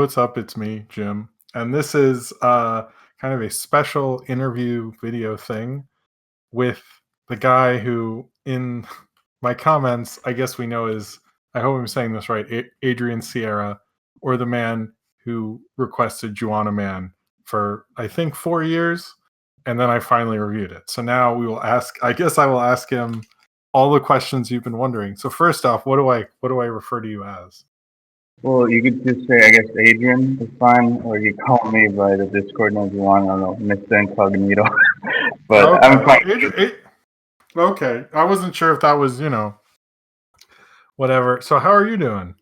what's up? It's me, Jim. And this is kind of a special interview video thing with the guy who, in my comments, I guess we know is, I hope I'm saying this right, Adrian Sierra, or the man who requested Juwanna Mann for, I think, 4 years. And then I finally reviewed it. So now we will ask, I guess I will ask him all the questions you've been wondering. So first off, what do I refer to you as? Well, you could just say, I guess, Adrian is fine, or you call me by the Discord name if you want. I don't know, Mr. Incognito. But okay. I'm fine. Okay. I wasn't sure if that was, whatever. So how are you doing?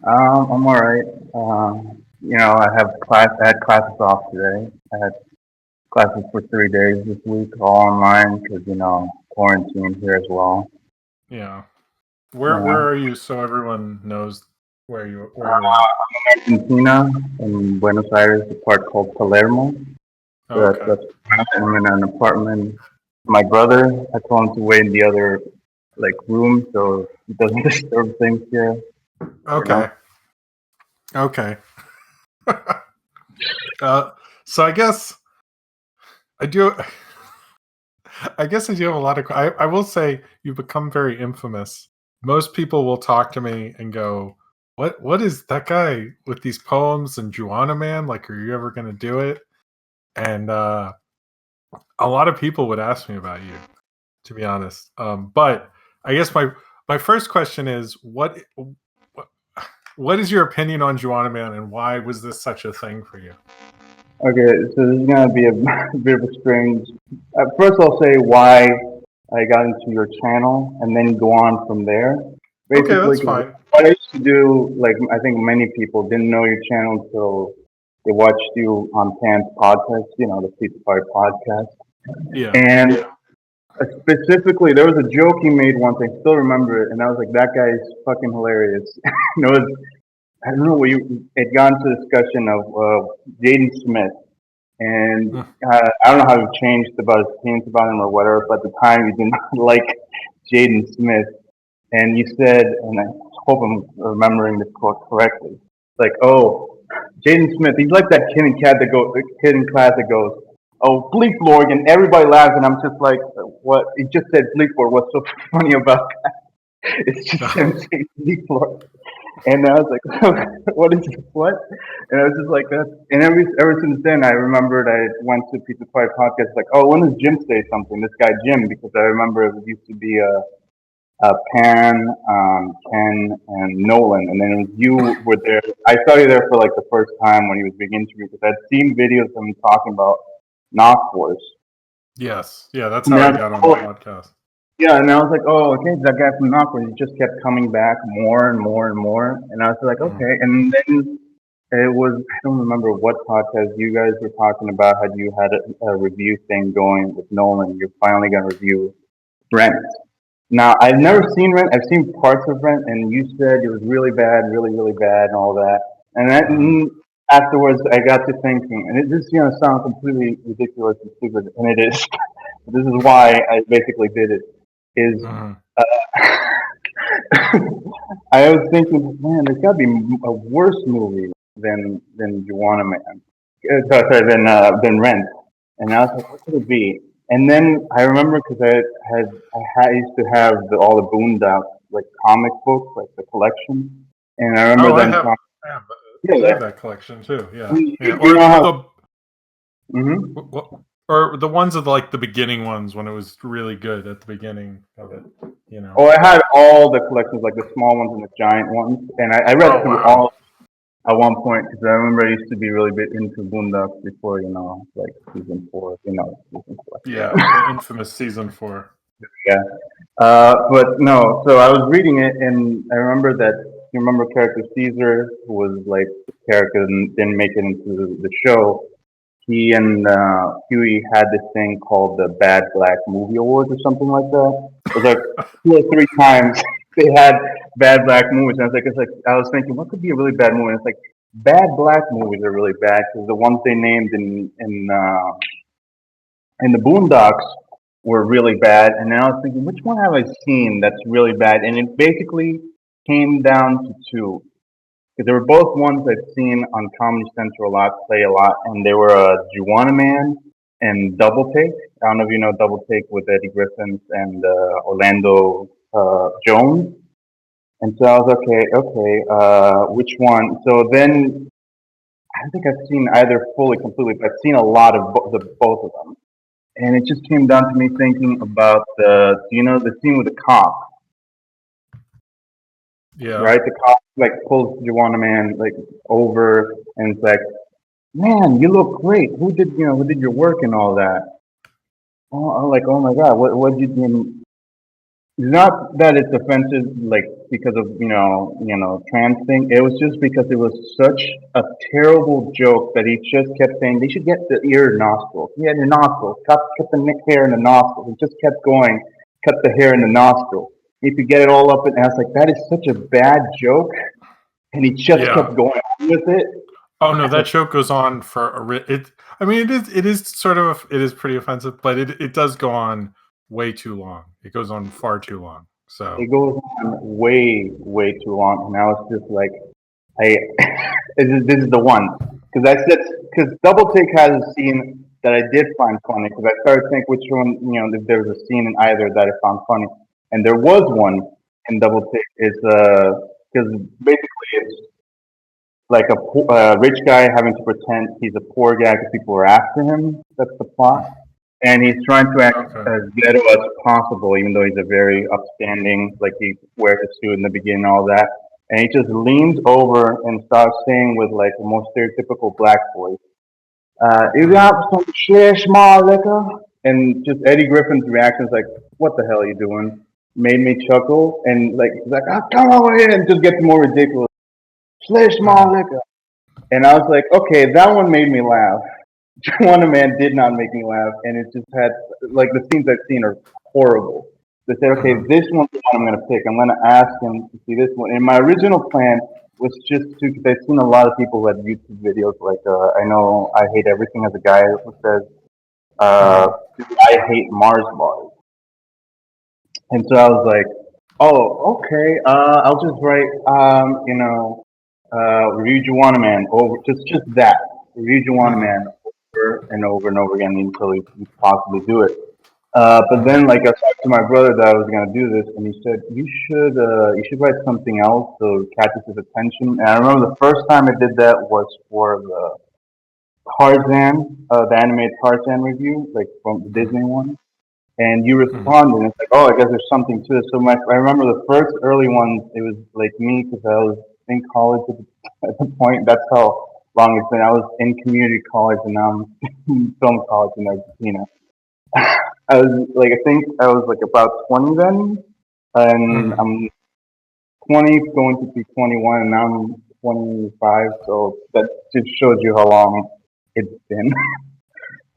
I'm all right. I had classes off today. I had classes for 3 days this week, all online, because, quarantine here as well. Yeah. Where are you so everyone knows where you are? I'm in Argentina, in Buenos Aires, a part called Palermo. Okay. I'm in an apartment. My brother, I told him to wait in the other room so he doesn't disturb things here. Okay. Okay. So I guess I do. I guess I do have a lot of. I will say you've become very infamous. Most people will talk to me and go, "What is that guy with these poems and Juwanna Mann? Like, are you ever going to do it?" And a lot of people would ask me about you, to be honest. But I guess my first question is, what is your opinion on Juwanna Mann, and why was this such a thing for you? Okay, so this is going to be a bit of a strange. First, I'll say why I got into your channel, and then go on from there. Basically, okay, that's fine. What I used to do, I think many people didn't know your channel until they watched you on Pan's podcast, the Pizza Party podcast. Yeah. And specifically, there was a joke he made once. I still remember it, and I was like, "That guy is fucking hilarious." I don't know. It got into a discussion of Jaden Smith, and I don't know how you changed about his opinions about him or whatever. But at the time, you didn't like Jaden Smith, and you said, and I hope I'm remembering this quote correctly, like, "Oh, Jaden Smith, he's like that kid in class that goes, oh, bleep Lord," and everybody laughs, and I'm just like, what? He just said bleep Lord. What's so funny about that? It's just him saying bleep Lord. And I was like, what is this? What? And I was just like, that. And ever since then, I remembered I went to Pizza Party podcast, like, oh, when does Jim say something? This guy, Jim, because I remember it used to be Pan, Ken, and Nolan. And then it was you were there. I saw you there for the first time when he was being interviewed, because I'd seen videos of him talking about Knock Force. Yes. Yeah, that's how I got on the podcast. Yeah, and I was like, oh, okay, that guy from Knock Force, he just kept coming back more and more and more. And I was like, okay. And then it was, I don't remember what podcast you guys were talking about, had you had a review thing going with Nolan. You're finally going to review Rent. Now, I've never seen Rent. I've seen parts of Rent, and you said it was really bad, really, really bad, and all that. And then afterwards, I got to thinking, and this is going to sound completely ridiculous and stupid, and it is. This is why I basically did it. I was thinking, man, there's got to be a worse movie than Juwanna Mann. Than Rent. And I was like, what could it be? And then I remember, because I used to have all the Boondocks comic books, the collection. And I remember I have that collection too. Yeah. Or the ones of the beginning ones when it was really good at the beginning of it. Oh, I had all the collections, the small ones and the giant ones, and I read through all at one point, because I remember I used to be really bit into Boondocks before, season 4, season 4. Yeah, the infamous season 4. Yeah. But no, so I was reading it, and I remember that, you remember character Caesar, who was the character that didn't make it into the show. He and Huey had this thing called the Bad Black Movie Awards or something like that. It was 2 or 3 times they had bad black movies. And I was thinking, what could be a really bad movie? And it's bad black movies are really bad, because the ones they named in the Boondocks were really bad. And then I was thinking, which one have I seen that's really bad? And it basically came down to 2. because they were both ones I've seen on Comedy Central a lot, play a lot, and they were Juwanna Mann and Double Take. I don't know if you know Double Take with Eddie Griffin and Orlando Jones. And so I was okay, which one? So then I don't think I've seen either fully, completely, but I've seen a lot of both of them. And it just came down to me thinking about the scene with the cop, Yeah. right? The cop like pulls Juwanna Mann like over, and it's like, man, you look great. Who did your work and all that? Oh, I'm like, oh my god, what did you do? Not that it's offensive, like because of trans thing. It was just because it was such a terrible joke that he just kept saying they should get the ear and nostrils. Yeah, the nostrils. Cut the hair in the nostrils. He just kept going. Cut the hair in the nostril. If you get it all up, and I was like, that is such a bad joke, and he just kept going on with it. Oh no, that joke goes on for it. I mean, it is sort of it is pretty offensive, but it does go on way too long. It goes on far too long. So it goes on way too long, and I was just like, this is the one because Double Take has a scene that I did find funny because I started to think which one if there was a scene in either that I found funny, and there was one in Double Take is because basically it's like a rich guy having to pretend he's a poor guy because people are after him. That's the plot. And he's trying to act as ghetto as possible, even though he's a very upstanding, like he wears a suit in the beginning and all that. And he just leans over and starts saying with like the most stereotypical black voice, you got some share small liquor? And just Eddie Griffin's reaction is like, what the hell are you doing? Made me chuckle. And like, he's like, come over here, and just gets more ridiculous. Slash small liquor. And I was like, okay, that one made me laugh. Juwanna Mann did not make me laugh, and it just had like the scenes I've seen are horrible. They said, okay, this one's the one I'm going to pick. I'm going to ask him to see this one. And my original plan was just to, because I've seen a lot of people who had YouTube videos. Like I know I Hate Everything as a guy who says, I hate Mars bars. And so I was like, oh, okay, I'll just write, review Juwanna Mann over just that. Review Juwanna Mann over and over and over again until you possibly do it. But then, like I talked to my brother that I was gonna do this, and he said you should write something else so it catches his attention. And I remember the first time I did that was for the Tarzan, the animated Tarzan review, like from the Disney one. And you responded, and it's like, oh, I guess there's something to it. So I remember the first early ones, it was like me because I was in college at the point. That's how long it's been. I was in community college, and now I'm in film college in Argentina. I was like, I think I was like about 20 then, and I'm 20 going to be 21, and now I'm 25. So that just shows you how long it's been.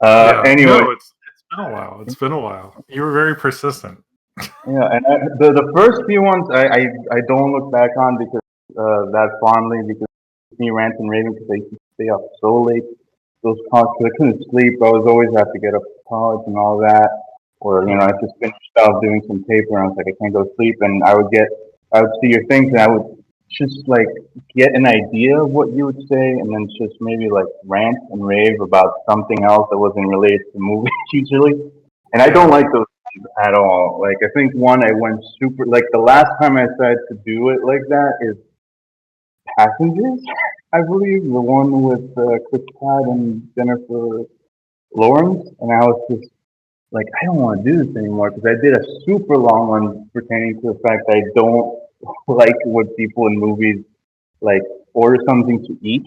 Anyway. No, it's been a while. It's been a while. You were very persistent. Yeah, and the first few ones I don't look back on because that fondly because me ranting and raving because I used to stay up so late those college because I couldn't sleep. I was always have to get up to college and all that, or I just finished off doing some paper and I was like I can't go to sleep, and I would see your things and I would just like get an idea of what you would say and then just maybe like rant and rave about something else that wasn't related to movies usually, and I don't like those at all. Like I think one I went super like the last time I decided to do it like that is Passengers, I believe, the one with Chris Pratt and Jennifer Lawrence, and I was just like, I don't want to do this anymore because I did a super long one pertaining to the fact that I don't like what people in movies like order something to eat.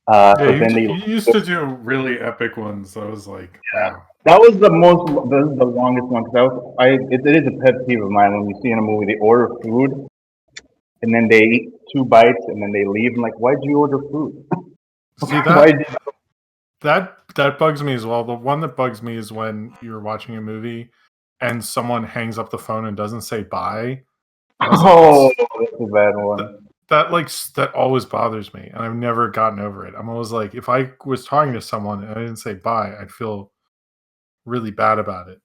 You used to do really epic ones. I was like, wow. That was the longest one because it is a pet peeve of mine when you see in a movie they order food and then they eat 2 bites and then they leave. I'm like, why'd you order food? See that bugs me as well. The one that bugs me is when you're watching a movie and someone hangs up the phone and doesn't say bye. That's a bad one. That always bothers me, and I've never gotten over it. I'm always like, if I was talking to someone and I didn't say bye, I'd feel really bad about it.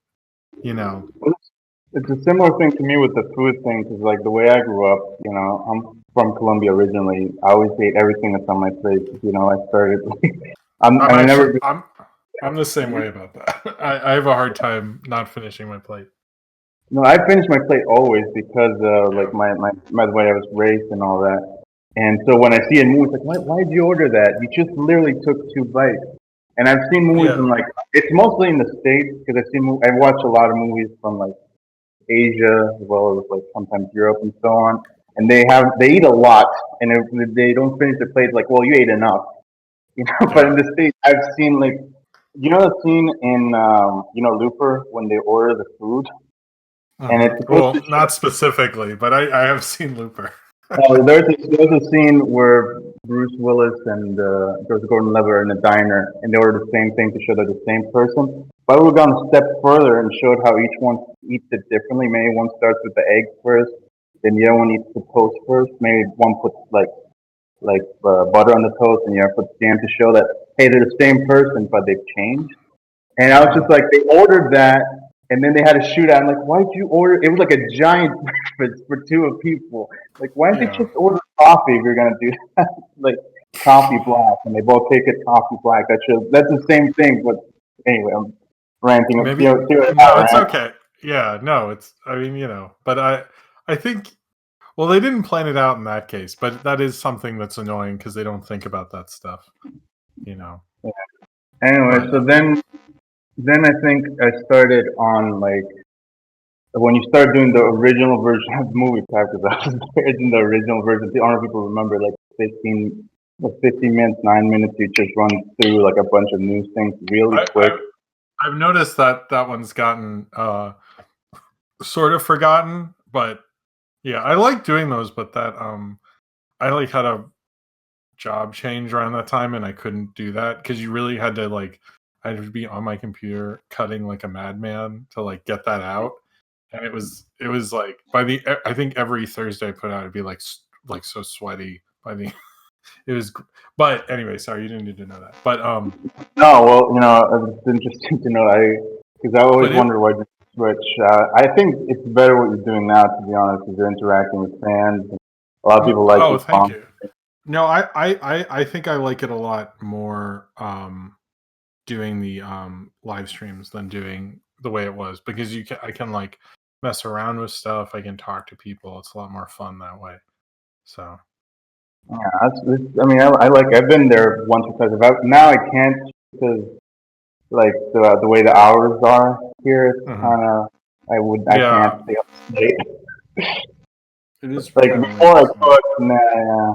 It's a similar thing to me with the food thing because, like, the way I grew up, from Colombia originally. I always ate everything that's on my plate. You know, I started. I'm the same way about that. I have a hard time not finishing my plate. No, I finish my plate always because Yeah. like my the way I was raised and all that. And so when I see a movie, it's like, why did you order that? You just literally took 2 bites. And I've seen movies Yeah. in like it's mostly in the States because I watch a lot of movies from like Asia as well as like sometimes Europe and so on. And they eat a lot, and if they don't finish the plate, like, well, you ate enough, you know. But in Yeah. the States, I've seen like, you know, the scene in Looper when they order the food, and it's supposed to Well, not specifically, but I have seen Looper. there's a scene where Bruce Willis and Joseph Gordon-Levitt are in a diner, and they order the same thing to show they're the same person. But I would have gone a step further and showed how each one eats it differently. Maybe one starts with the egg first, then the other one eats the toast first. Maybe one puts butter on the toast, and the other puts jam to show that hey, they're the same person, but they've changed. And I was just like, they ordered that, and then they had a shootout. I'm like, why'd you order? It was like a giant breakfast for two of people. Like, why didn't they Yeah. just order coffee if you're gonna do that? Like coffee black, and they both take it coffee black. That's the same thing. But anyway, I'm ranting. Maybe no, it's okay. Yeah, no, it's I mean, but I think well, they didn't plan it out in that case, but that is something that's annoying because they don't think about that stuff, Yeah. Anyway, But so then I think I started on like when you start doing the original version of the movie because I was there in the original version. I don't know if people remember like 15 minutes, 9 minutes. You just run through like a bunch of news things really quick. I've noticed that one's gotten sort of forgotten, but yeah, I like doing those. But that I like had a job change around that time, and I couldn't do that because you really had to like I had to be on my computer cutting like a madman to like get that out. And it was like by the I think every Thursday I put out it'd be like so sweaty by the it was but anyway, sorry, you didn't need to know that. But No, well, it's interesting to know. Because I always but it wonder why you switch. I think it's better what you're doing now, to be honest, because you're interacting with fans. A lot of people like oh, this thank song. you. No, I think I like it a lot more doing the live streams than doing the way it was because I can like mess around with stuff, I can talk to people. It's a lot more fun that way. So Yeah, I mean, I like. I've been there once or twice. Now I can't because like the way the hours are here, it's kind of. I yeah, can't stay up late. it is Like kind of late. before I So. could, nah.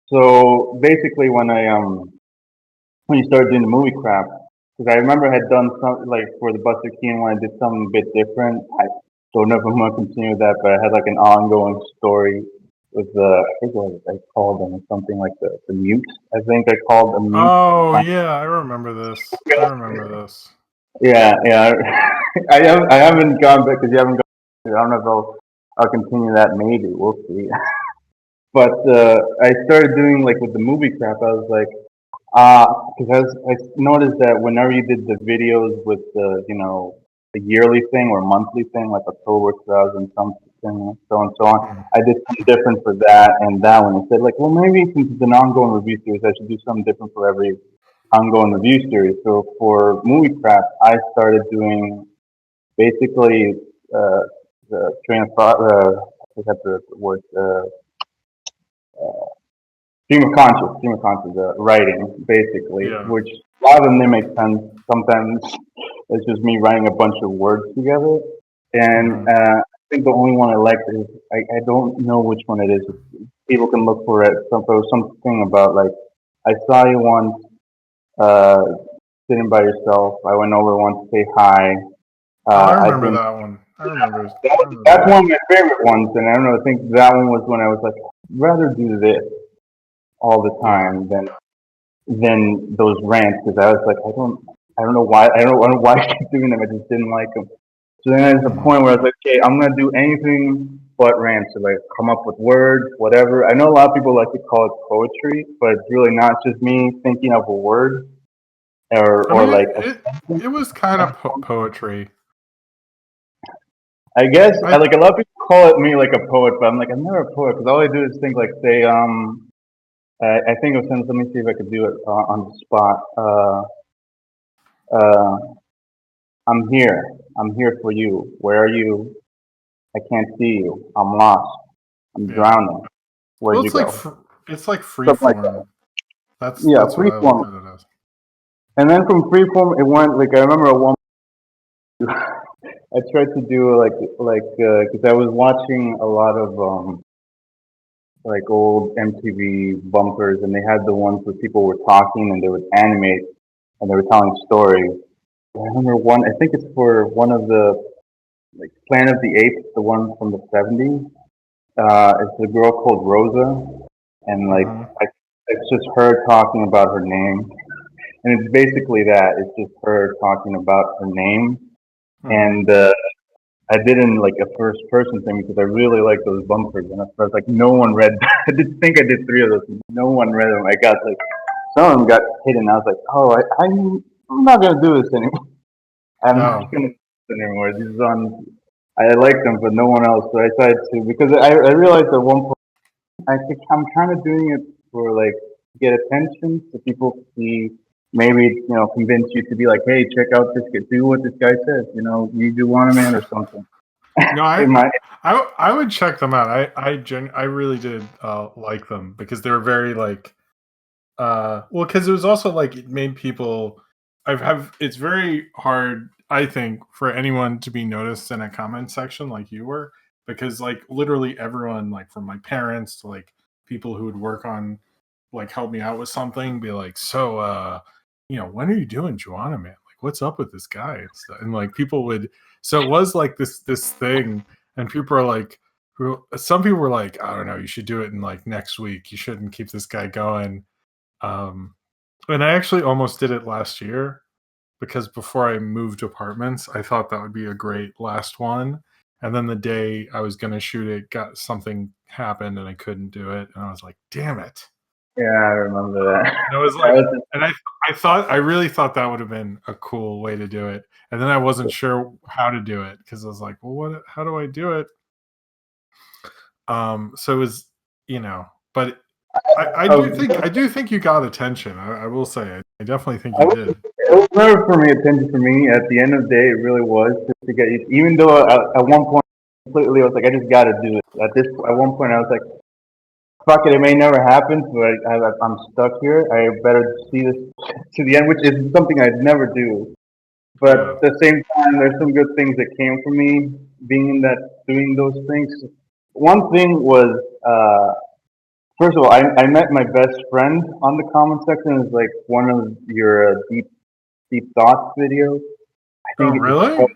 So basically, when you started doing the movie crap, because I remember I had done some like for the Buster Keaton one, I did something a bit different. I don't know if I'm gonna continue that, but I had like an ongoing story with I think what I called them something like the mute. I think I called a mute. Oh yeah, I remember this. I remember this. Yeah, yeah. I haven't gone back because you haven't gone. I don't know if I'll continue that. Maybe we'll see. But I started doing like with the movie crap. I was like, because I noticed that whenever you did the videos with the yearly thing or monthly thing, like October 2000 something, so on so on, Mhm. I did something different for that and that one. I said like, well, maybe since it's an ongoing review series, I should do something different for every ongoing review series. So for movie crap, I started doing basically the train of thought. I forgot the word. Stream of conscious, writing basically, Yeah. which a lot of them they make sense. Sometimes it's just me writing a bunch of words together, and Hmm. I think the only one I like is I don't know which one it is. People can look for it. There was something about like I saw you once uh, sitting by yourself. I went over once to say hi. Oh, I I remember think that one. I remember. I remember that's that. one of my favorite ones, and I don't know. I think that one was when I was like, I'd rather do this all the Yeah. time than those rants because I was like, I don't know why, I don't know why I keep doing them. I just didn't like them. So then there's a Hmm. point where I was like, okay, I'm gonna do anything but rants. So like, come up with words, whatever. I know a lot of people like to call it poetry, but it's really not. It's just me thinking of a word I or mean, like it was kind of poetry. I guess I like a lot of people call it me like a poet, but I'm like I'm never a poet because all I do is think like say I think of some. Let me see if I could do it on the spot. Uh, I'm here. I'm here for you. Where are you? I can't see you. I'm lost. I'm yeah. drowning. Where'd Well, you go? it's like free Something like that. form. Yeah, That's what I look freeform. at it as. And then from freeform, it went like I remember at one. I tried to do like because I was watching a lot of like old MTV bumpers, and they had the ones where people were talking and they would animate and they were telling stories. I remember one. I think it's for one of the like Planet of the Apes, the one from the '70s. It's a girl called Rosa, and Hmm. it's just her talking about her name, and it's basically that. It's just her talking about her name, Hmm. and I did in like a first person thing because I really like those bumpers, and I was like, no one read. I did think I did three of those. No one read them. I got like some of them got hidden. I was like, oh, I'm not gonna do this anymore. I'm not No. gonna do this anymore. This is on. I like them, but no one else. So I decided to because I realized at one point I think I'm kind of doing it for like to get attention, so people see maybe convince you to be like, hey, check out this guy, do what this guy says. You do Juwanna Mann or something. No, It might. I would check them out. I really did like them because they were very like well, because it was also like it made people. It's very hard, I think, for anyone to be noticed in a comment section like you were, because like literally everyone, like from my parents to like people who would work on like help me out with something, be like, so when are you doing Juwanna, man? Like, what's up with this guy and stuff? And like people would, so it was like this thing, and people are like, some people were like, I don't know, you should do it in like next week. You shouldn't keep this guy going. um, and I actually almost did it last year because before I moved apartments, I thought that would be a great last one. And then the day I was going to shoot it, got something happened and I couldn't do it. And I was like, damn it. Yeah, I remember that. And I was That like, was just, and I really thought that would have been a cool way to do it. And then I wasn't sure how to do it because I was like, well, how do I do it? So it was, but I do think you got attention. I will say, I definitely think I you was, did. it was never for me attention for me. At the end of the day, it really was just to get you. Even though at one point, completely, I was like, I just got to do it. At one point, I was like, fuck it, it may never happen, but I'm stuck here. I better see this to the end, which is something I'd never do. But Yeah. at the same time, there's some good things that came from me being in that, doing those things. One thing was, first of all, I met my best friend on the comment section. It was like one of your deep thoughts videos. I Oh, think really?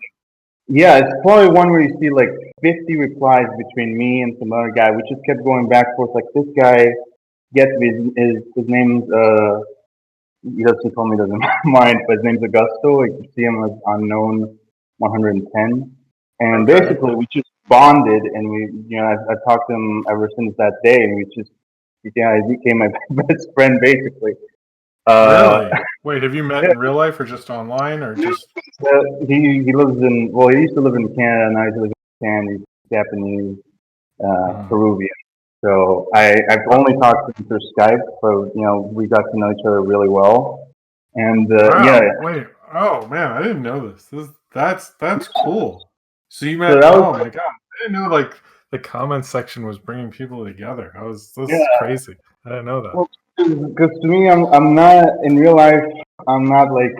yeah, it's probably one where you see like 50 replies between me and some other guy. We just kept going back and forth. Like this guy gets me. His name's he told me he doesn't mind, but his name's Augusto. You can see him as unknown 110. And Okay. basically, we just bonded, and I've talked to him ever since that day, and he became my best friend basically. Uh, Really? Wait, have you met yeah, in real life or just online or just? he lives in well, he used to live in Canada, now he lives in Canada. He's Japanese, Mhm. Peruvian. So I've only talked to him through Skype, but we got to know each other really well. And yeah, Wow. Wait. Oh man, I didn't know this. That's cool. So you so met? that Oh was my god, I didn't know like the comment section was bringing people together. This is yeah. crazy. I didn't know that. Well, because to me, I'm not in real life. I'm not like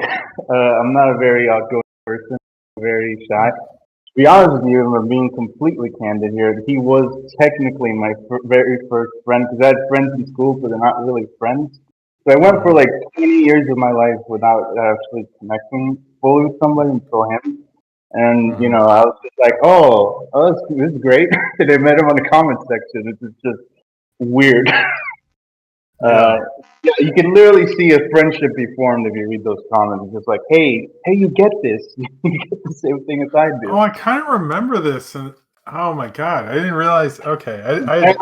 I'm not a very outgoing person. Very shy. To be honest with you, if I'm being completely candid here, he was technically my very first friend because I had friends in school, but they're not really friends. So I went for Mhm. like 20 years of my life without actually connecting fully with somebody until him. And Mhm. I was just like, this is great. And I met him on the comment section. This is just weird. Uh, Yeah. yeah, you can literally see a friendship be formed if you read those comments. It's just like, hey, you get this. You get the same thing as I Oh, do. I kind of remember this, and oh my god, I didn't realize. Okay, And like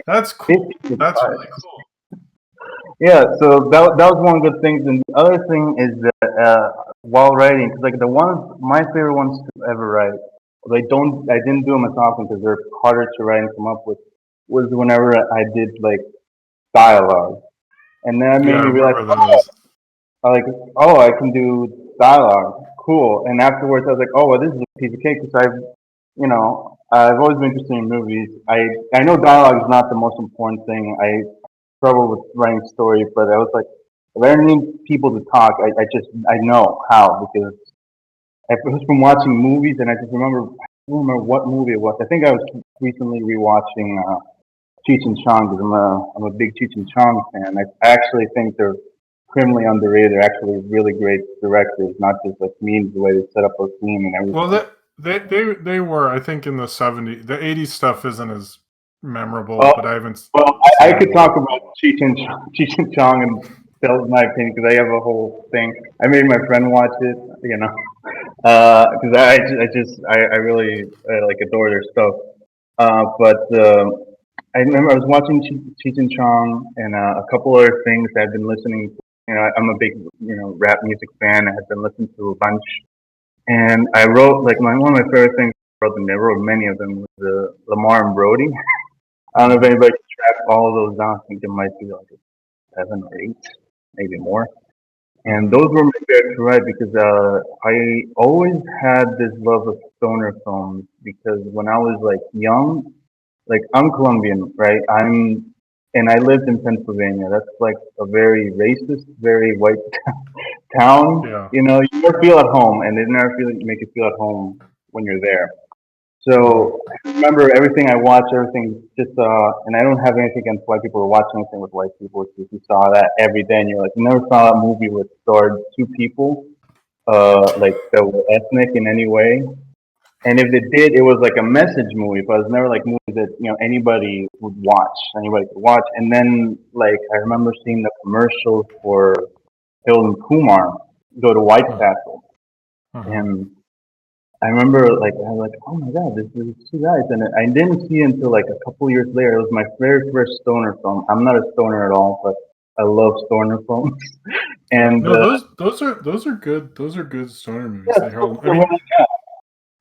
that's 50 cool. That's replies. really cool. Yeah, so that was one good thing. And the other thing is that while writing, because like my favorite ones to ever write I didn't do them as often because they're harder to write and come up with. Was whenever I did like dialogue, and then it Yeah, made I me realize, remember those. like, oh, I can do dialogue. Cool. And afterwards, I was like, oh, well, this is a piece of cake because I've always been interested in movies. I know dialogue is not the most important thing. I struggle with writing stories, but I was like, if I ever need people to talk, I know how because I was from watching movies, and I just remember, I don't remember what movie it was. I think I was recently rewatching Cheech and Chong because I'm a big Cheech and Chong fan. I actually think they're criminally underrated. They're actually really great directors, not just like memes the way they set up a scene and Well, everything. they were, I think, in the 70s. The 80s stuff isn't as memorable, Well, but I haven't well, seen I it. could talk about Cheech and Chong and tell my opinion because I have a whole thing. I made my friend watch it, because I really like adore their stuff. But I remember I was watching Cheech and Chong and a couple other things I've been listening to. I'm a big rap music fan. I have been listening to a bunch, and I wrote like one of my favorite things. I wrote many of them was Lamar and Brody. I don't know if anybody can track all of those down. I think there might be like 7 or 8, maybe more. And those were my favorite to write because I always had this love of stoner films because when I was like young, like I'm Colombian, right? And I lived in Pennsylvania. That's like a very racist, very white town. Yeah. You never feel at home, and they never make you feel at home when you're there. So I remember everything I watched, everything just, and I don't have anything against white people or watch anything with white people. It's just you saw that every day, and you're like, you never saw a movie with starred two people, like that were ethnic in any way. And if it did, it was like a message movie, but it was never like movies that anybody would watch, anybody could watch. And then like I remember seeing the commercials for Hill and Kumar go to White Castle, and I remember like I was like, oh my god, this is two guys, and I didn't see it until like a couple years later. It was my very first stoner film. I'm not a stoner at all, but I love stoner films. And No, those are good. Those are good stoner movies. yeah, They hold. I so mean, when I-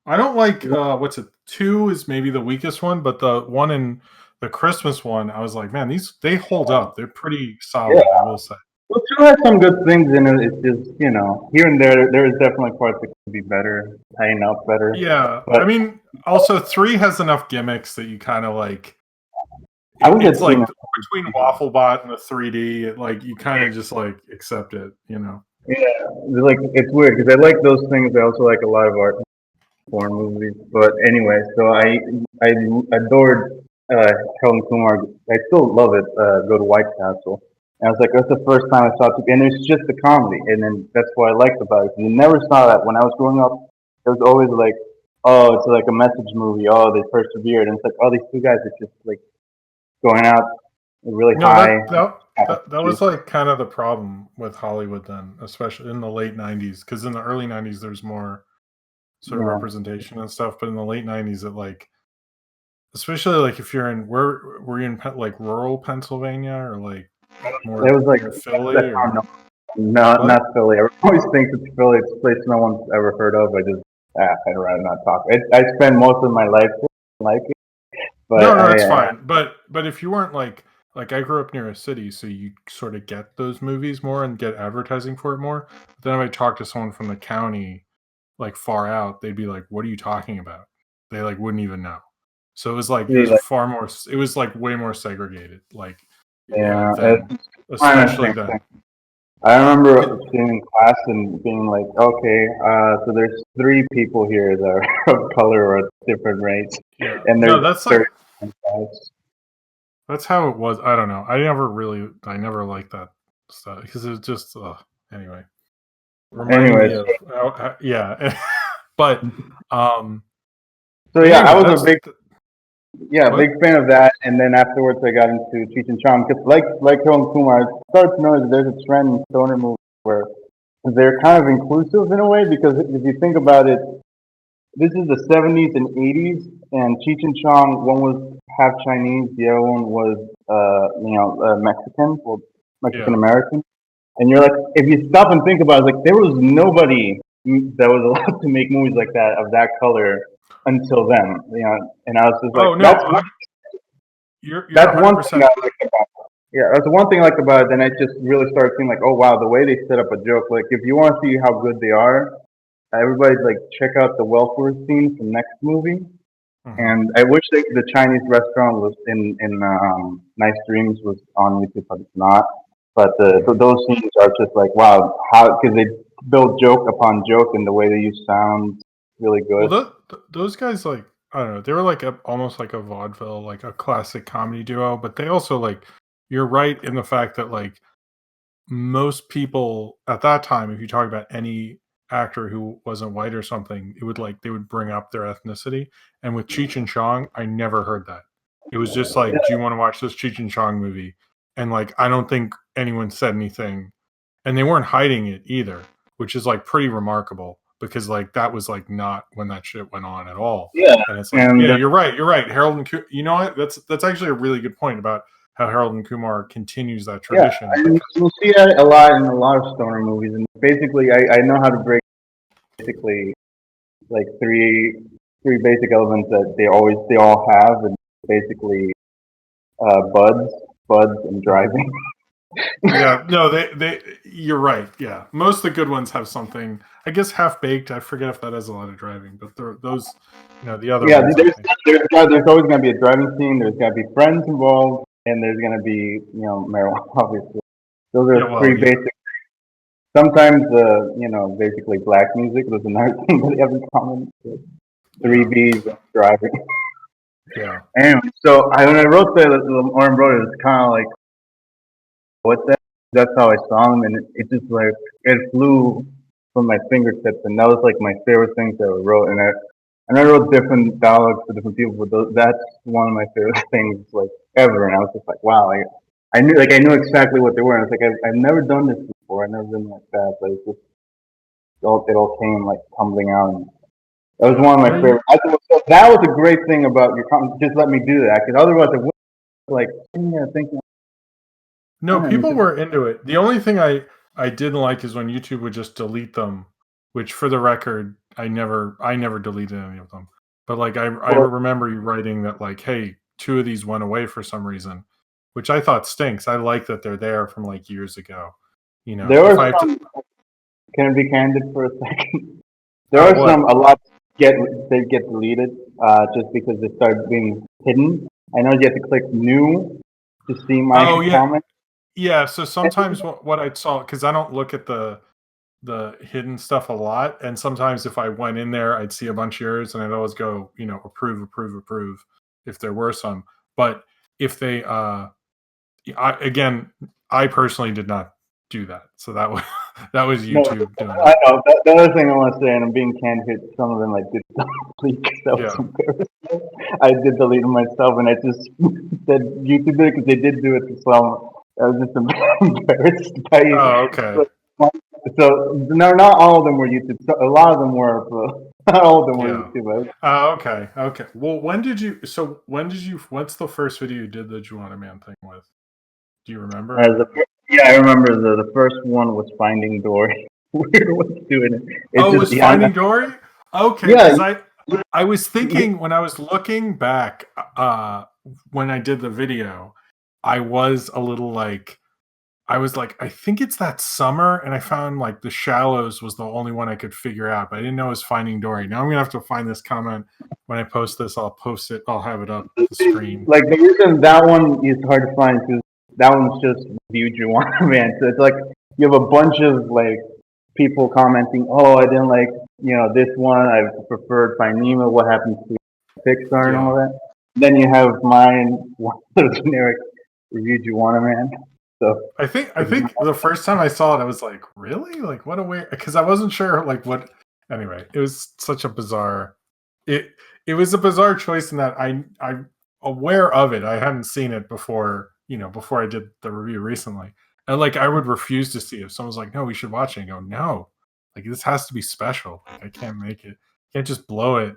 I don't like what's it? 2 is maybe the weakest one, but the one in the Christmas one, I was like, man, they hold up. They're pretty solid, I yeah, will say. well, two has some good things in it. It's just here and there is definitely parts that could be better, tighten up better. Yeah, I But mean, also 3 has enough gimmicks that you kind of like. I wish It's I'd seen like it. between WaffleBot and the 3D, like you kind of just like accept it, you know. Yeah, it's weird because I like those things. I also like a lot of art foreign movies. But anyway, so I adored Helen Kumar. I still love it. Go to White Castle. And I was like, that's the first time I saw it, and it's just a comedy, and then that's what I liked about it. You never saw that when I was growing up. It was always like, oh, it's like a message movie. Oh, they persevered, and it's like, oh, these two guys are just like going out really No, high. that was like kind of the problem with Hollywood then, especially in the late 90s, because in the early 90s there's more sort of Yeah. representation and stuff, but in the late 90s it like, especially like if you're in were you in like rural Pennsylvania or like more It was like, near Philly or no, what? not Philly. I always think it's Philly. It's a place no one's ever heard of. I'd rather not talk. I spend most of my life like it, but No, it's fine. But if you weren't like I grew up near a city, so you sort of get those movies more and get advertising for it more. But then if I talk to someone from the county, like far out, they'd be like, "What are you talking about?" They like wouldn't even know. So it was like it see, was like, far more. It was like way more segregated. Like yeah, then, it's kind of especially same then. thing. I remember sitting in class and being like, okay, so there's 3 people here that are of color or a different race, Yeah, and no, there's that's like 30 guys. that's how it was. I don't know. I never liked that stuff because it was just anyway. Reminded me Anyways, of yeah, but so but yeah, I anyway, was a big what? big fan of that, and then afterwards I got into Cheech and Chong because like Hill Kumar, I started to notice there's a trend in stoner movies where they're kind of inclusive in a way because if you think about it, this is the 70s and 80s, and Cheech and Chong, one was half Chinese, the other one was Mexican, well, Mexican Yeah, American, and you're like, if you stop and think about it, like there was nobody that was allowed to make movies like that of that color until then, and I was just like, Oh no, you're that's one 100%. thing I like about it. Yeah, that's one thing I like about it. Then I just really started seeing like, oh wow, the way they set up a joke. Like, if you want to see how good they are, everybody like check out the welfare scene from next movie. And I wish the Chinese restaurant was in Nice Dreams was on YouTube, but it's not. But those scenes are just like, wow, how, because they build joke upon joke, and the way they use sound really good. Well, those guys, like, I don't know, they were like almost like a vaudeville, like a classic comedy duo, but they also, like, you're right in the fact that, like, most people at that time, if you talk about any actor who wasn't white or something, it would, like, they would bring up their ethnicity. And with Cheech and Chong, I never heard that. It was just like, do you want to watch this Cheech and Chong movie? And, like, I don't think anyone said anything, and they weren't hiding it either, which is, like, pretty remarkable, because, like, that was, like, not when that shit went on at all. Yeah, And it's like, and yeah, you're right. Harold and you know what? That's actually a really good point about how Harold and Kumar continues that yeah, tradition. and you'll see that a lot in a lot of stoner movies. And basically, I know how to break basically like three basic elements that they all have, and basically buds, and driving. Yeah, no, you're right. Yeah, most of the good ones have something. I guess Half Baked. I forget if that has a lot of driving, but those, the other Yeah, ones. there's always going to be a driving scene. There's got to be friends involved, and there's going to be marijuana. Obviously, those are three basic. Sometimes basically black music was another thing that they have in common. Three B's driving. Yeah. Anyway, so when I wrote the Orange Brothers, it's kind of like, what's that? That's how I saw them, and it just like it flew from my fingertips, and that was like my favorite things that I wrote. And I wrote different dialogues for different people, but that's one of my favorite things like ever. And I was just like, wow, I knew exactly what they were. And I was like, I've never done this before. I've never been like that, but it's just it all came like tumbling out. And that was one of my favorites. I thought that was a great thing about your comment. Just let me do that, because otherwise I would like thinking. No, people were into it. The only thing I didn't like is when YouTube would just delete them, which, for the record, I never deleted any of them. But like I remember you writing that, like, hey, 2 of these went away for some reason, which I thought stinks. I like that they're there from like years ago. There are some. Can I be candid for a second? There are what? a lot get deleted just because they start being hidden. I know you have to click new to see my comment. Yeah, so sometimes what I saw, because I don't look at the hidden stuff a lot, and sometimes if I went in there, I'd see a bunch of yours, and I'd always go, approve if there were some. But if they, I personally did not do that, so that was YouTube doing I know. The other thing I want to say, and I'm being candid, some of them I did delete because I did delete them myself, and I just said YouTube did it because they did do it to some. I was just embarrassed by it. Oh, okay. So no, not all of them were YouTube. So a lot of them were. Not all of them were YouTube. Okay. Well, what's the first video you did the Juwanna Mann thing with? Do you remember? I remember the first one was Finding Dory. Weird was doing it. It was Finding Dory? Okay, because I was thinking when I was looking back, when I did the video, I was a little like, I think it's that summer, and I found like The Shallows was the only one I could figure out, but I didn't know it was Finding Dory. Now I'm gonna have to find this comment when I post this. I'll post it. I'll have it up the screen. Like, the reason that one is hard to find is that one's just review Juwanna Mann. So it's like you have a bunch of like people commenting, "Oh, I didn't like this one. I preferred Finding Nemo. What happened to Pixar and all that." Then you have mine, one generic review Juwanna Mann. So I think the first time I saw it, I was like, really? Like, what a weird, because I wasn't sure like what. Anyway, it was such a bizarre. It was a bizarre choice in that I'm aware of it. I hadn't seen it before, before I did the review recently. And like I would refuse to see it. If someone's like, no, we should watch it. I go, no. Like, this has to be special. Like, I can't make it. Can't just blow it,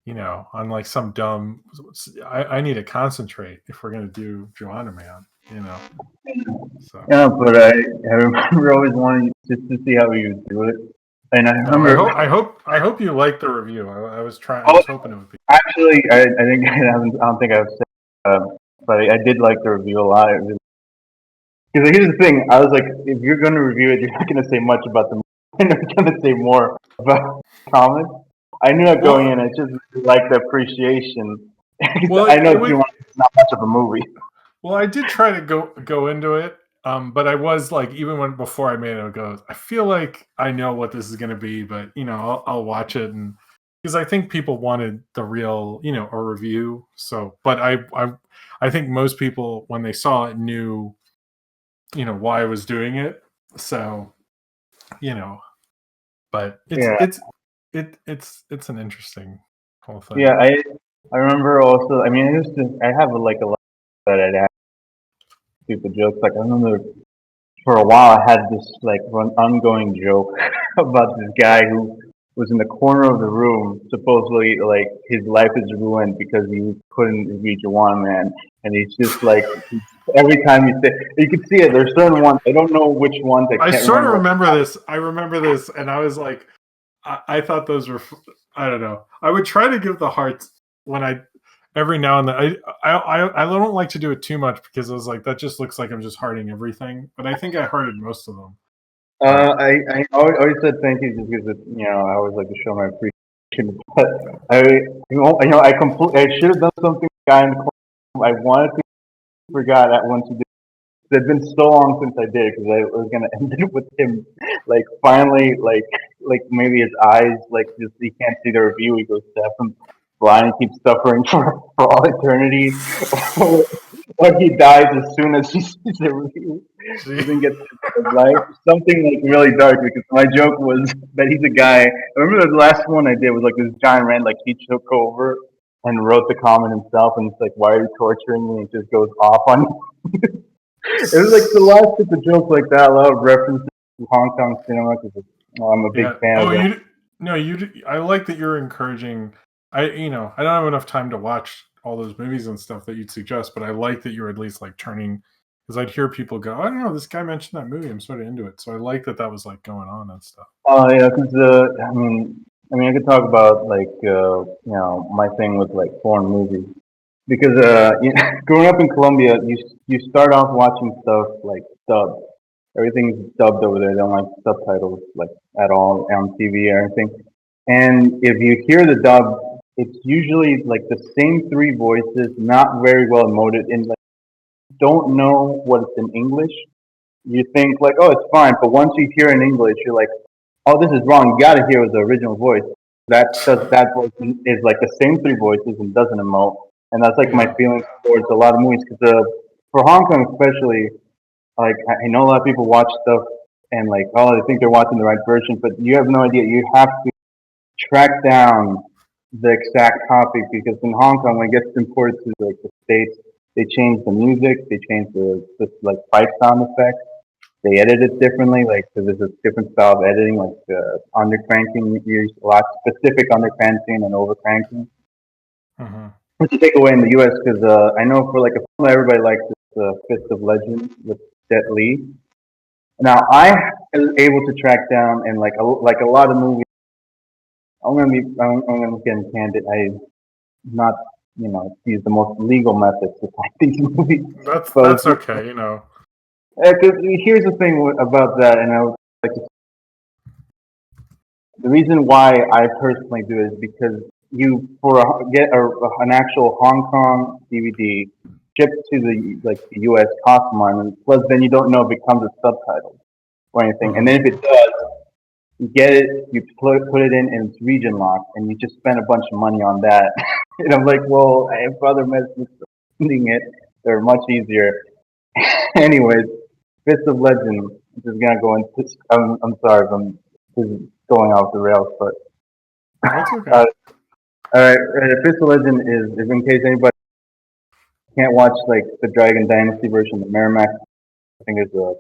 on like some dumb. I need to concentrate if we're gonna do Juwanna Mann, So. Yeah, but I remember always wanting just to see how you would do it. And I No, remember. I hope you liked the review. I was Oh, hoping it would be. actually, I think I don't think I've said, but I did like the review a lot. Because here's the thing, I was like, if you're going to review it, you're not going to say much about the movie. You're going to say more about the comics. I knew that going in. Well, I just like the appreciation. well, I know it was. it's not much of a movie. Well, I did try to go into it, but I was like, even when before I made it, I go, I feel like I know what this is going to be, but I'll watch it, and because I think people wanted the real, a review. So, but I think most people when they saw it knew, why I was doing it. So, you know, but Yeah, it's an interesting whole thing. yeah. I remember also. I mean, I have like a lot that I'd ask stupid jokes. Like I remember for a while I had this like ongoing joke about this guy who was in the corner of the room. Supposedly, like his life is ruined because he couldn't read Juwanna Mann, and he's just like every time you say, you can see it. There's certain ones I don't know which ones I I can't sort of remember. remember this. I remember this, and I was like, I thought those were. I don't know. I would try to give the hearts when I every now and then. I don't like to do it too much because I was like that just looks like I'm just hearting everything. But I think I hearted most of them. But I always said thank you just because I always like to show my appreciation. But I should have done something. Guy in the corner. I wanted to forgot that once you did. It's been so long since I did because I was gonna end it with him, like finally, like maybe his eyes, like just he can't see the review. He goes deaf and blind and keeps suffering for all eternity, or he dies as soon as he sees the review. see, Doesn't get to life. Something like really dark because my joke was that he's a guy. I remember the last one I did was like this giant rant, like he took over and wrote the comment himself, and it's like, why are you torturing me? And it just goes off on. It was like the last of the jokes like that, a lot of references to Hong Kong cinema because I'm a big yeah. fan Oh, of that. I like that you're encouraging. I don't have enough time to watch all those movies and stuff that you'd suggest, but I like that you're at least like turning because I'd hear people go, I don't know, this guy mentioned that movie. I'm sort of into it, so I like that was like going on and stuff. Oh yeah, because I could talk about like my thing with like foreign movies because growing up in Colombia, you start off watching stuff like dubbed. Everything's dubbed over there. They don't like subtitles like at all on TV or anything. And if you hear the dub, it's usually like the same three voices, not very well emoted, and like don't know what it's in English. You think like, oh, it's fine, but once you hear in English, you're like, oh, this is wrong. You got to hear the original voice. That voice is like the same three voices and doesn't emote, and that's like my Yeah. feelings towards a lot of movies. Because for Hong Kong especially, like I know a lot of people watch stuff and like, oh, they think they're watching the right version, but you have no idea. You have to track down the exact copy because in Hong Kong, when it gets imported to like the states, they change the music, they change the like fight sound effects, they edit it differently. Like so there's a different style of editing, like under cranking. You use a lot specific under cranking and over cranking. Hmm. Which you take away in the U.S. because I know for like a film that everybody likes is Fist of Legend with Jet Li. Now I was able to track down and like a lot of movies. I'm gonna get candid. I not use the most legal methods to find these movies. But That's okay. because here's the thing about that, and I would like to, the reason why I personally do it is because you get an actual Hong Kong DVD shipped to the U.S. costs money, and plus then you don't know if it comes with subtitles or anything, and Hmm. then if it does, you get it, you put it in, and it's region locked, and you just spend a bunch of money on that. And I'm like, well, I have other methods of finding it. They're much easier. Anyways, Fist of Legend. I'm just gonna go into. I'm sorry if I'm this is going off the rails, but No, it's okay. uh, all right. Fist of Legend is in case anybody can't watch like the Dragon Dynasty version, the Merrimack. I think is a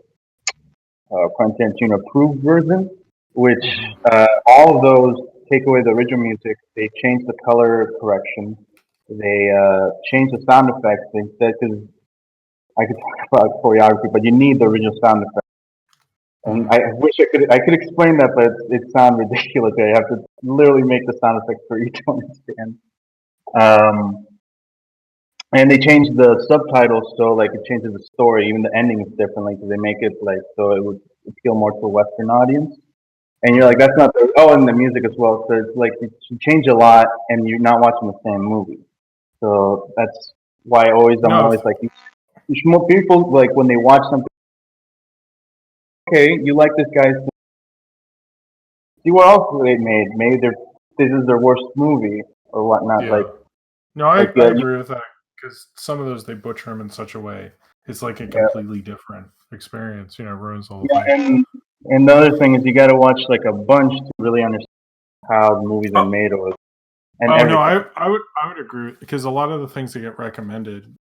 Quentin Tarantino approved version, which Hmm. all of those take away the original music. They change the color correction. They change the sound effects. They said because I could talk about choreography, but you need the original sound effects. And I wish I could explain that, but it sounds ridiculous. I have to literally make the sound effects for you to understand. Um, and they changed the subtitles so like it changes the story. Even the ending is different. Like they make it like so it would appeal more to a Western audience. And you're like, that's not the, oh, and the music as well. So it's like you change a lot, and you're not watching the same movie. So that's why I'm No, always like, you should more people like when they watch something. Okay, you like this guy's. See what else they made. Maybe this is their worst movie or whatnot. yeah. No, I Yeah, agree with that because some of those they butcher them in such a way. It's like a yeah, completely different experience. Ruins the whole yeah. thing. And the other thing is you got to watch like a bunch to really understand how the movies are Oh, made or and oh no, everything. I would agree because a lot of the things that get recommended,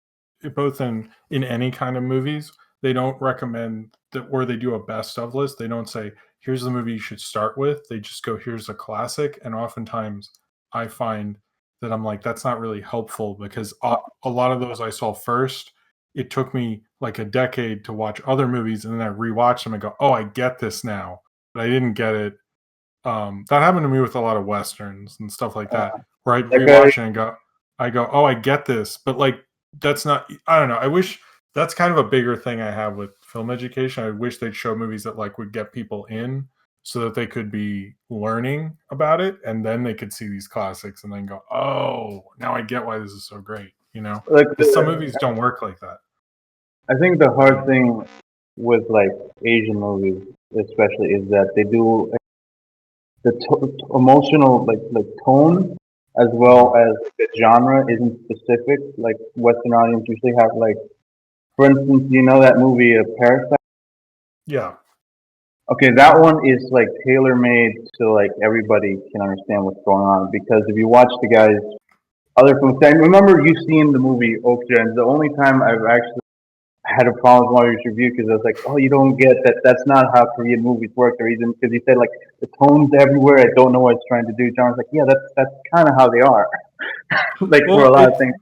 both in any kind of movies, they don't recommend that or they do a best of list. They don't say here's the movie you should start with. They just go here's a classic, and oftentimes I find that I'm like that's not really helpful because a lot of those I saw first. It took me like a decade to watch other movies, and then I rewatch them and go, oh, I get this now, but I didn't get it. That happened to me with a lot of westerns and stuff like that, where I Like I, rewatch it and I go, oh, I get this, but like that's not. I don't know. I wish that's kind of a bigger thing I have with film education. I wish they'd show movies that like would get people in, so that they could be learning about it, and then they could see these classics and then go, oh, now I get why this is so great. like Because some movies don't work like that. I think the hard thing with like Asian movies, especially, is that they do the emotional like tone as well as the genre isn't specific. Like Western audience usually have like, for instance, you know that movie Parasite. Yeah, Okay, that one is like tailor made so like everybody can understand what's going on. Because if you watch the guys other films, I remember you seeing the movie Okja, and the only time I've actually had a problem with Mario's review because I was like, oh, you don't get that. That's not how Korean movies work. The reason because he said like the tones everywhere. I don't know what it's trying to do. John was like, yeah, that's kind of how they are. Like for a well, lot of things.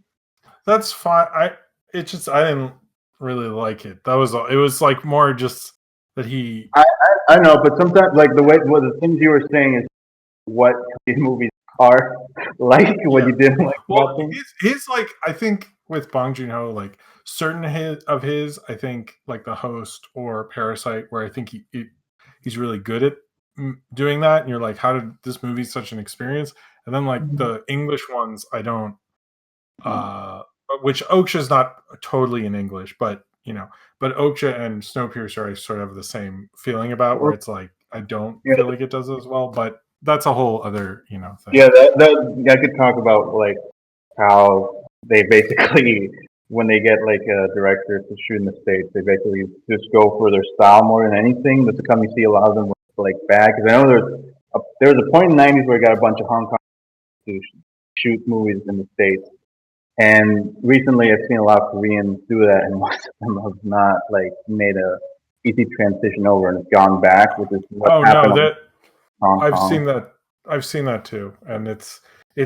that's fine. I didn't really like it. That was all. It was like more just that he. I know, but sometimes like the things you were saying is what Korean movies are like. What Yeah. you didn't like Well, about them. his like I think with Bong Joon Ho, like certain of his, I think like The Host or Parasite, where I think he's really good at doing that. And you're like, how did this movie such an experience? And then like the English ones, I don't. uh which Okja is not totally in English, but but Okja and Snowpiercer I sort of have the same feeling about where it's like I don't Yeah, feel like it does as well, but that's a whole other thing. yeah. That I could talk about like how they basically when they get like a director to shoot in the States, they basically just go for their style more than anything. That's come you see a lot of them with like bad because I know there was a point in the '90s where I got a bunch of Hong Kong to shoot movies in the States, and recently I've seen a lot of Koreans do that, and most of them have not like made a easy transition over and gone back, which is what Oh no, happened in that Hong I've seen Kong. that. I've seen that too, and it's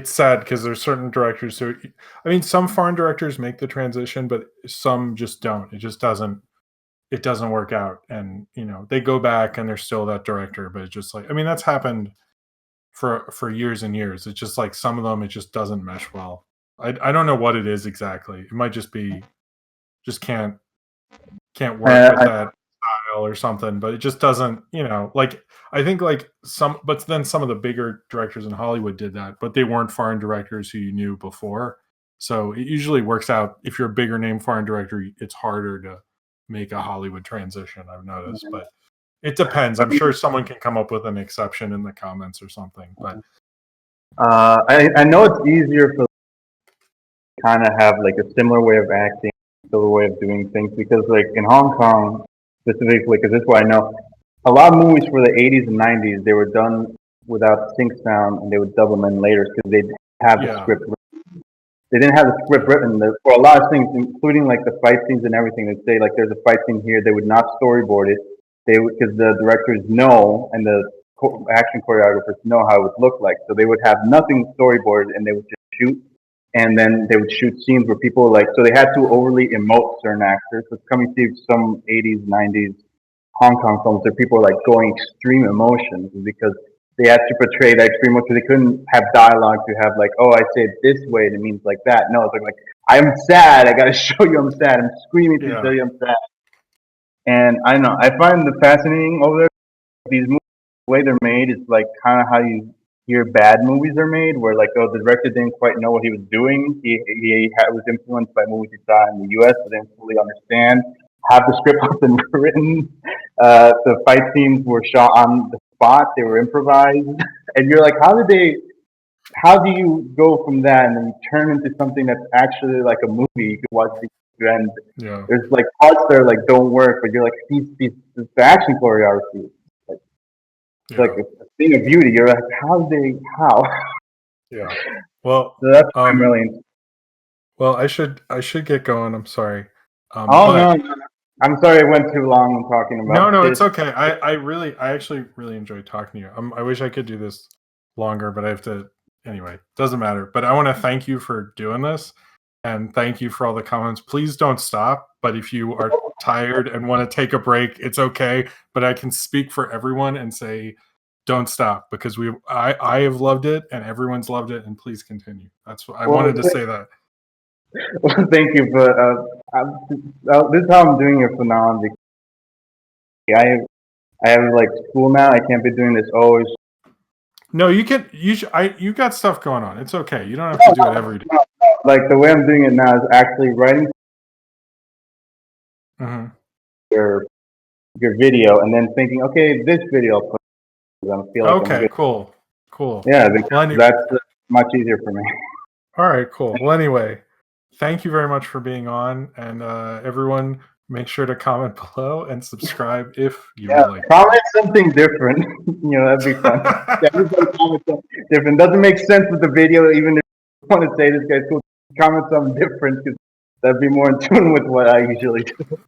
sad because there's certain directors who, I mean, some foreign directors make the transition, but some just don't. It just doesn't. It doesn't work out, and they go back and they're still that director, but it's just like I mean that's happened for years and years. It's just like some of them it just doesn't mesh well. I don't know what it is exactly. It might just be just can't work with Uh, that style or something, but it just doesn't, like I think like but then some of the bigger directors in Hollywood did that, but they weren't foreign directors who you knew before. So it usually works out if you're a bigger name foreign director, it's harder to make a Hollywood transition, I've noticed, but it depends. I'm sure someone can come up with an exception in the comments or something, but I know it's easier for kind of have like a similar way of acting, similar way of doing things because like in Hong Kong specifically, because this is what I know, a lot of movies for the '80s and '90s they were done without sync sound and they would dub them in later because they have the yeah. script. They didn't have the script written for a lot of things, including like the fight scenes and everything. They'd say like there's a fight scene here, they would not storyboard it. They would because the directors know and the action choreographers know how it would look like. So they would have nothing storyboarded and they would just shoot. And then they would shoot scenes where people like so they had to overly emote certain actors. So coming to some '80s, '90s Hong Kong films where people are like going extreme emotions because they had to portray that extreme emotion. They couldn't have dialogue to have like, oh, I say it this way and it means like that. No, it's like I'm sad. I gotta show you I'm sad. I'm screaming to show you I'm sad. And I don't know. I find the fascinating over there. These movies, the way they're made is like kind of how you hear bad movies are made, where like, oh, the director didn't quite know what he was doing. He was influenced by movies he saw in the U.S., but didn't fully understand. Half the script wasn't written. The fight scenes were shot on the spot. They were improvised, and you're like, how do you go from that and then turn into something that's actually like a movie you could watch and there's like parts that are like don't work, but you're like the action choreography it's like a thing of beauty. You're like, how? Yeah. Well, so that's what I'm really into. Well, I should get going. I'm sorry. No, I'm sorry I went too long on talking about No, this. it's okay. I actually really enjoyed talking to you. I wish I could do this longer, but I have to anyway. Doesn't matter. But I want to thank you for doing this, and thank you for all the comments. Please don't stop. But if you are tired and want to take a break, it's okay. But I can speak for everyone and say, don't stop, because I have loved it and everyone's loved it, and please continue. That's what I wanted to say that. Well, thank you, but this is how I'm doing it from now on. I have like school now. I can't be doing this always. No, you can. You got stuff going on. It's okay. You don't have to do it every day. Like the way I'm doing it now is actually writing your video and then thinking, okay, this video I'll put. I feel like okay, cool. Yeah, that's much easier for me. All right, cool. Well, anyway, thank you very much for being on, and everyone, make sure to comment below and subscribe if you would like. Comment something different. That'd be fun. Everybody comment something different. Doesn't make sense with the video, even if you want to say this guy's cool. Comment something different, because that'd be more in tune with what I usually do.